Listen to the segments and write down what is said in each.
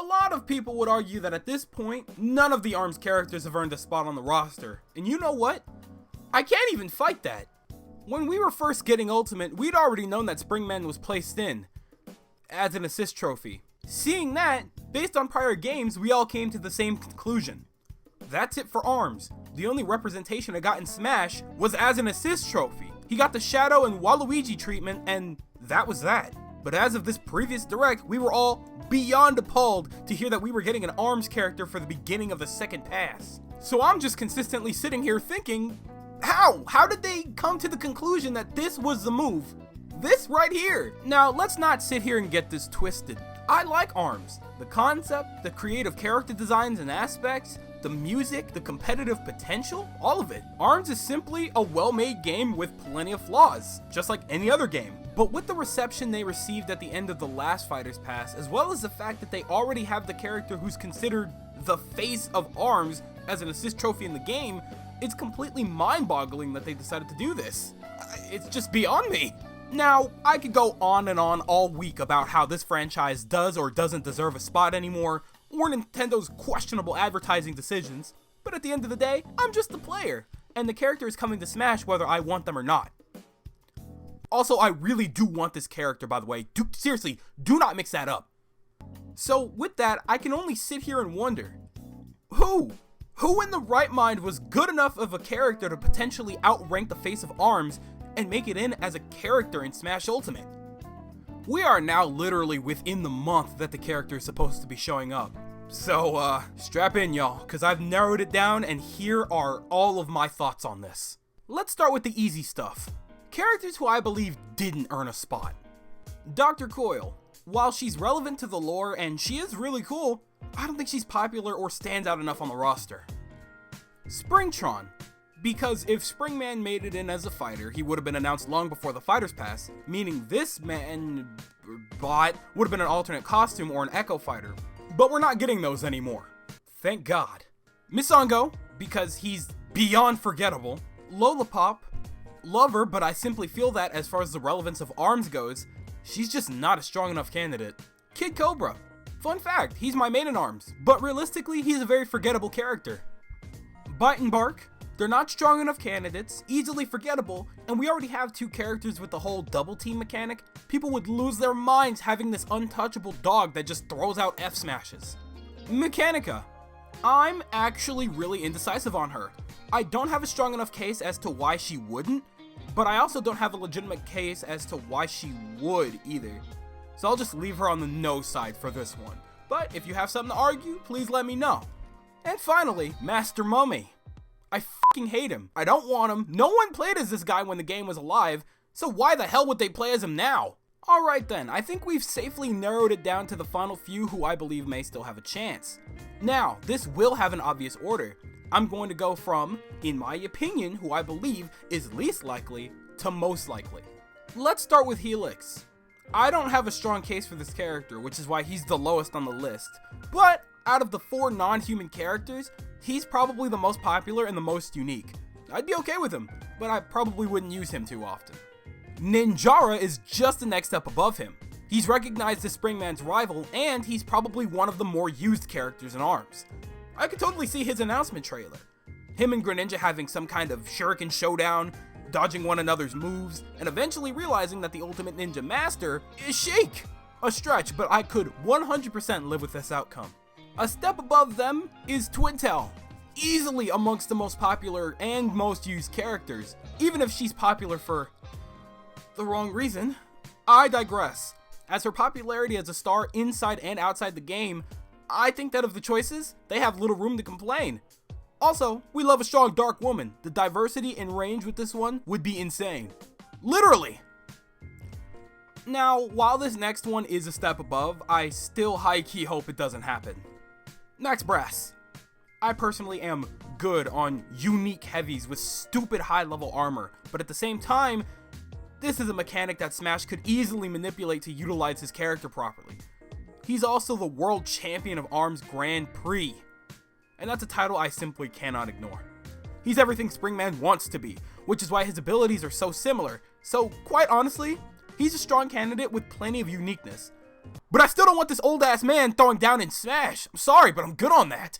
lot of people would argue that at this point, none of the ARMS characters have earned a spot on the roster. And you know what? I can't even fight that. When we were first getting Ultimate, we'd already known that Springman was placed in as an assist trophy. Seeing that, based on prior games, we all came to the same conclusion. That's it for ARMS. The only representation I got in Smash was as an assist trophy. He got the Shadow and Waluigi treatment, and that was that. But as of this previous direct, we were all beyond appalled to hear that we were getting an ARMS character for the beginning of the second pass. So I'm just consistently sitting here thinking, how did they come to the conclusion that this was the move? This right here. Now, let's not sit here and get this twisted. I like ARMS. The concept, the creative character designs and aspects, the music, the competitive potential, all of it. ARMS is simply a well-made game with plenty of flaws, just like any other game. But with the reception they received at the end of the last Fighters Pass, as well as the fact that they already have the character who's considered the face of ARMS as an assist trophy in the game, it's completely mind-boggling that they decided to do this. It's just beyond me. Now, I could go on and on all week about how this franchise does or doesn't deserve a spot anymore, or Nintendo's questionable advertising decisions, but at the end of the day, I'm just the player, and the character is coming to Smash whether I want them or not. Also, I really do want this character, by the way. Seriously, do not mix that up. So, with that, I can only sit here and wonder, who in the right mind was good enough of a character to potentially outrank the face of ARMS and make it in as a character in Smash Ultimate? We are now literally within the month that the character is supposed to be showing up. So, strap in, y'all, because I've narrowed it down, and here are all of my thoughts on this. Let's start with the easy stuff. Characters who I believe didn't earn a spot. Dr. Coyle. While she's relevant to the lore, and she is really cool, I don't think she's popular or stands out enough on the roster. Springtron. Because if Springman made it in as a fighter, he would have been announced long before the Fighters Pass, meaning this man bot would have been an alternate costume or an Echo Fighter. But we're not getting those anymore. Thank God. Misongo, because he's beyond forgettable. Lollipop, love her, but I simply feel that as far as the relevance of ARMS goes, she's just not a strong enough candidate. Kid Cobra. Fun fact, he's my main in ARMS, but realistically, he's a very forgettable character. Bite and Bark. They're not strong enough candidates, easily forgettable, and we already have two characters with the whole double team mechanic. People would lose their minds having this untouchable dog that just throws out F smashes. Mechanica. I'm actually really indecisive on her. I don't have a strong enough case as to why she wouldn't, but I also don't have a legitimate case as to why she would either. So I'll just leave her on the no side for this one. But if you have something to argue, please let me know. And finally, Master Mummy. I fucking hate him. I don't want him. No one played as this guy when the game was alive, so why the hell would they play as him now? Alright then, I think we've safely narrowed it down to the final few who I believe may still have a chance. Now, this will have an obvious order. I'm going to go from, in my opinion, who I believe is least likely, to most likely. Let's start with Helix. I don't have a strong case for this character, which is why he's the lowest on the list, but out of the 4 non-human characters, he's probably the most popular and the most unique. I'd be okay with him, but I probably wouldn't use him too often. Nan Jarrah is just the next step above him. He's recognized as Springman's rival, and he's probably one of the more used characters in ARMS. I could totally see his announcement trailer. Him and Greninja having some kind of shuriken showdown, dodging one another's moves, and eventually realizing that the Ultimate Ninja Master is Shake! A stretch, but I could 100% live with this outcome. A step above them is Twintel, easily amongst the most popular and most used characters, even if she's popular for the wrong reason. I digress. As her popularity as a star inside and outside the game, I think that of the choices, they have little room to complain. Also, we love a strong dark woman. The diversity and range with this one would be insane. Literally! Now, while this next one is a step above, I still high-key hope it doesn't happen. Max Brass. I personally am good on unique heavies with stupid high-level armor, but at the same time, this is a mechanic that Smash could easily manipulate to utilize his character properly. He's also the World Champion of ARMS Grand Prix, and that's a title I simply cannot ignore. He's everything Springman wants to be, which is why his abilities are so similar, so quite honestly, he's a strong candidate with plenty of uniqueness. But I still don't want this old ass man throwing down in Smash. I'm sorry, but I'm good on that.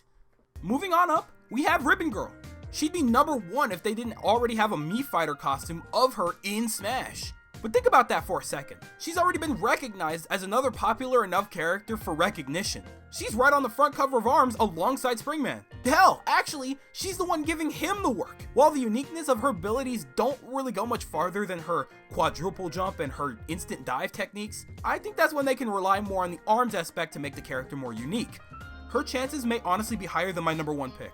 Moving on up, we have Ribbon Girl. She'd be number 1 if they didn't already have a Mii Fighter costume of her in Smash. But think about that for a second. She's already been recognized as another popular enough character for recognition. She's right on the front cover of ARMS alongside Springman. Hell, actually, she's the one giving him the work. While the uniqueness of her abilities don't really go much farther than her quadruple jump and her instant dive techniques, I think that's when they can rely more on the ARMS aspect to make the character more unique. Her chances may honestly be higher than my number 1 pick.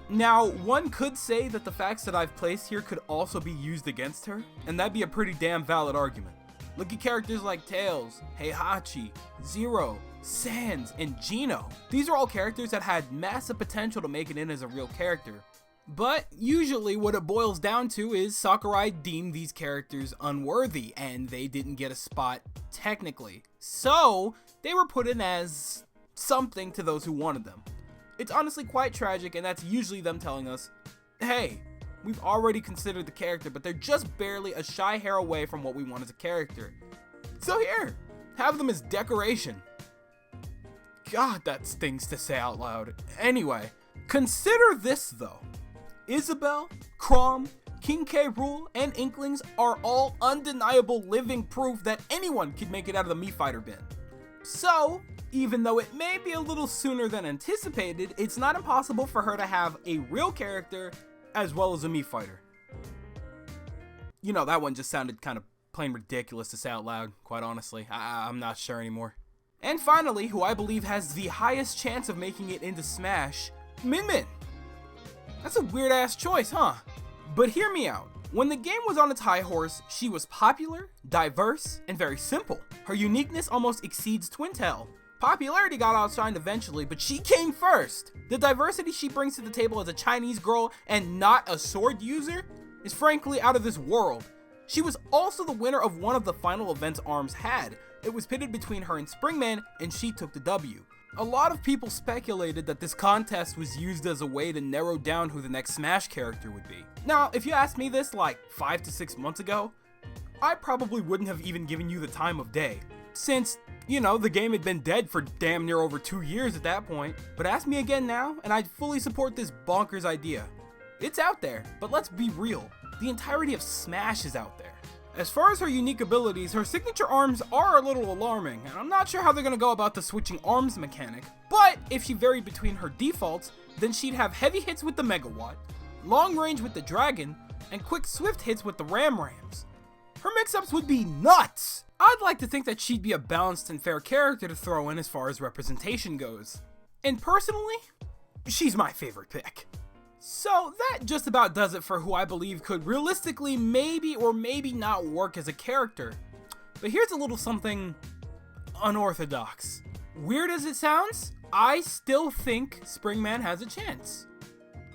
Now, one could say that the facts that I've placed here could also be used against her, and that'd be a pretty damn valid argument. Look at characters like Tails, Heihachi, Zero, Sans, and Geno. These are all characters that had massive potential to make it in as a real character. But usually what it boils down to is Sakurai deemed these characters unworthy, and they didn't get a spot technically. So, they were put in as something to those who wanted them. It's honestly quite tragic, and that's usually them telling us, hey, we've already considered the character, but they're just barely a shy hair away from what we want as a character. So here, have them as decoration. God, that stings to say out loud. Anyway, consider this though. Isabelle, Chrom, King K. Rool, and Inklings are all undeniable living proof that anyone could make it out of the Mii Fighter bin. So, even though it may be a little sooner than anticipated, it's not impossible for her to have a real character as well as a Mii Fighter. You know, that one just sounded kind of plain ridiculous to say out loud, quite honestly. I'm not sure anymore. And finally, who I believe has the highest chance of making it into Smash, Min Min. That's a weird ass choice, huh? But hear me out. When the game was on its high horse, she was popular, diverse, and very simple. Her uniqueness almost exceeds Twintail. Popularity got outshined eventually, but she came first. The diversity she brings to the table as a Chinese girl and not a sword user is frankly out of this world. She was also the winner of one of the final events ARMS had. It was pitted between her and Springman, and she took the W. A lot of people speculated that this contest was used as a way to narrow down who the next Smash character would be. Now, if you asked me this like 5 to 6 months ago, I probably wouldn't have even given you the time of day, since, you know, the game had been dead for damn near over 2 years at that point. But ask me again now, and I'd fully support this bonkers idea. It's out there, but let's be real. The entirety of Smash is out there. As far as her unique abilities, her signature arms are a little alarming, and I'm not sure how they're going to go about the switching arms mechanic, but if she varied between her defaults, then she'd have heavy hits with the Megawatt, long range with the Dragon, and quick swift hits with the Rams. Her mix-ups would be nuts! I'd like to think that she'd be a balanced and fair character to throw in as far as representation goes. And personally, she's my favorite pick. So that just about does it for who I believe could realistically maybe or maybe not work as a character. But here's a little something unorthodox. Weird as it sounds, I still think Springman has a chance.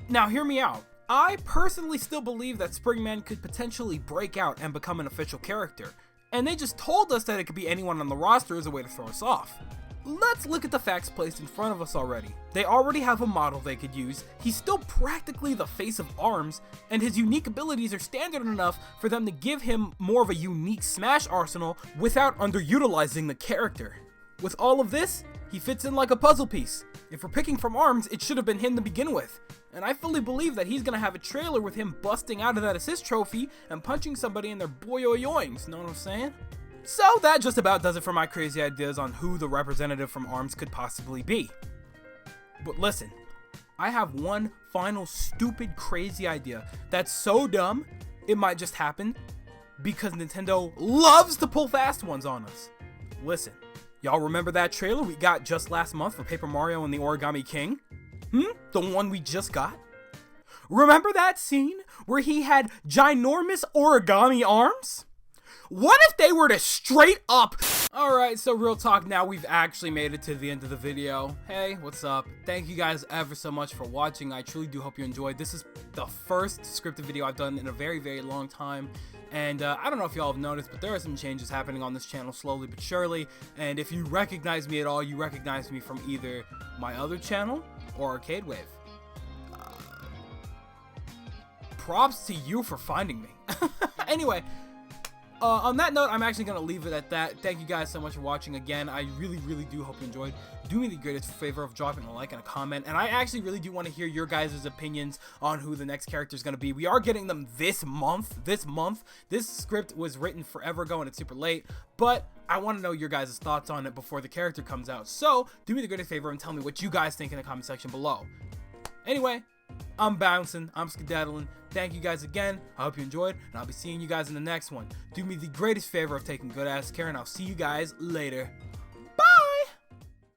Now hear me out. I personally still believe that Springman could potentially break out and become an official character, and they just told us that it could be anyone on the roster as a way to throw us off. Let's look at the facts placed in front of us already. They already have a model they could use, he's still practically the face of ARMS, and his unique abilities are standard enough for them to give him more of a unique Smash arsenal without underutilizing the character. With all of this, he fits in like a puzzle piece. If we're picking from ARMS, it should have been him to begin with. And I fully believe that he's gonna have a trailer with him busting out of that assist trophy and punching somebody in their boyoyoings, know what I'm saying? So that just about does it for my crazy ideas on who the representative from ARMS could possibly be. But listen, I have one final stupid crazy idea that's so dumb, it might just happen because Nintendo loves to pull fast ones on us. Listen, y'all remember that trailer we got just last month for Paper Mario and the Origami King? The one we just got? Remember that scene where he had ginormous origami arms? What if they were to straight up... Alright, so real talk, now we've actually made it to the end of the video. Hey, what's up? Thank you guys ever so much for watching. I truly do hope you enjoyed. This is the first scripted video I've done in a very, very long time. And I don't know if y'all have noticed, but there are some changes happening on this channel slowly but surely. And if you recognize me at all, you recognize me from either my other channel or Arcade Wave. Props to you for finding me. Anyway, On that note, I'm actually going to leave it at that. Thank you guys so much for watching again. I really, really do hope you enjoyed. Do me the greatest favor of dropping a like and a comment. And I actually really do want to hear your guys' opinions on who the next character is going to be. We are getting them this month. This script was written forever ago and it's super late. But I want to know your guys' thoughts on it before the character comes out. So do me the greatest favor and tell me what you guys think in the comment section below. Anyway, I'm bouncing, I'm skedaddling. Thank you guys again. I hope you enjoyed, and I'll be seeing you guys in the next one. Do me the greatest favor of taking good ass care, and I'll see you guys later.